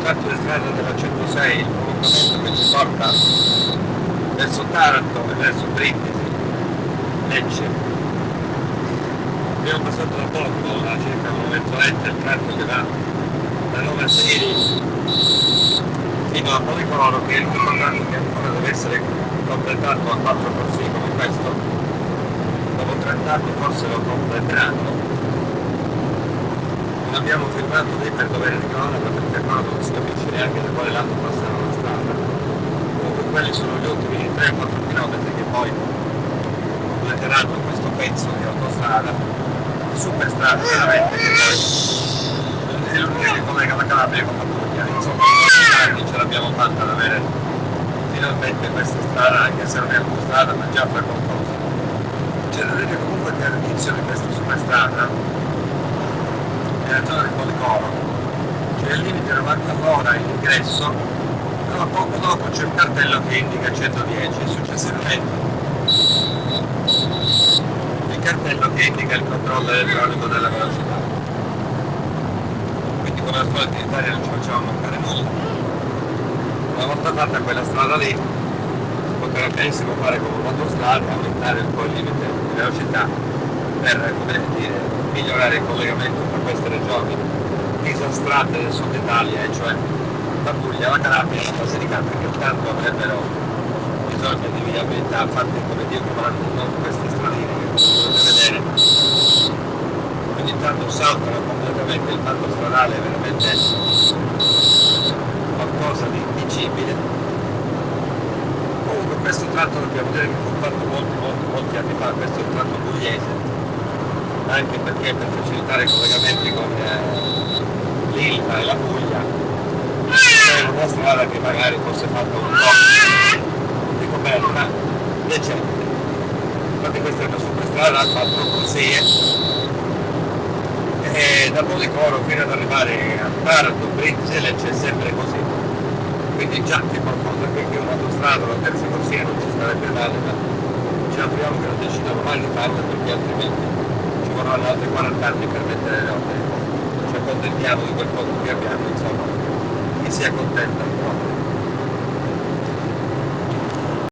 tratto di strada della 106, il prolungamento che ci porta verso Taranto e verso Brindisi, Lecce. Abbiamo passato da poco, a circa una mezz'oretta, il tratto che va da Nova Seri fino a Policoro, che è l'unico tratto che ancora deve essere completato a 4 corsie come questo. Dopo 30 anni forse lo completeranno. Non abbiamo firmato lì per dovere di cronaca perché ancora non si capisce neanche da quale lato passerà la strada. Comunque quelli sono gli ultimi 3 o 4 km che poi completeranno questo pezzo di autostrada, superstrada veramente, che poi è l'unica che collega la Calabria con la Puglia. Insomma, in anni ce l'abbiamo fatta ad avere finalmente questa strada, anche se non è autostrada, ma già fa qualcosa. C'è da dire comunque che all'inizio di questa superstrada, nella zona di Policoro, c'è il limite 90 all'ora in ingresso, però poco dopo c'è un cartello che indica 110 e successivamente il cartello che indica il controllo elettronico della velocità. Quindi come al solito in Italia non ci facciamo mancare nulla. Una volta fatta quella strada lì si potrà benissimo fare come un'autostrada e aumentare un po' il limite di velocità per, come dire, migliorare il collegamento tra queste regioni disastrate del sud Italia, e cioè la Puglia, la Calabria e la Basilicata, che tanto avrebbero bisogno di viabilità fatte come Dio comanda, non queste stradine che potete vedere ogni tanto saltano completamente il patto stradale, è veramente qualcosa di indicibile. Comunque questo tratto dobbiamo dire che fu fatto molti anni fa, questo è il tratto pugliese, anche perché per facilitare i collegamenti con l'Ilva e la Puglia c'è una strada che magari fosse fatta un po' di coperta decente. Infatti questa è una superstrada a 4 corsie e da Policoro fino ad arrivare a Taranto, Brindisi e Lecce è sempre così. Quindi già che qualcosa, perché un'autostrada, la terza corsia non ci starebbe male, ma ci auguriamo che non decidano mai di farla, perché altrimenti ci vorranno altri 40 anni per mettere le opere. Ci accontentiamo di quel poco che abbiamo, insomma, chi si accontenta un po'.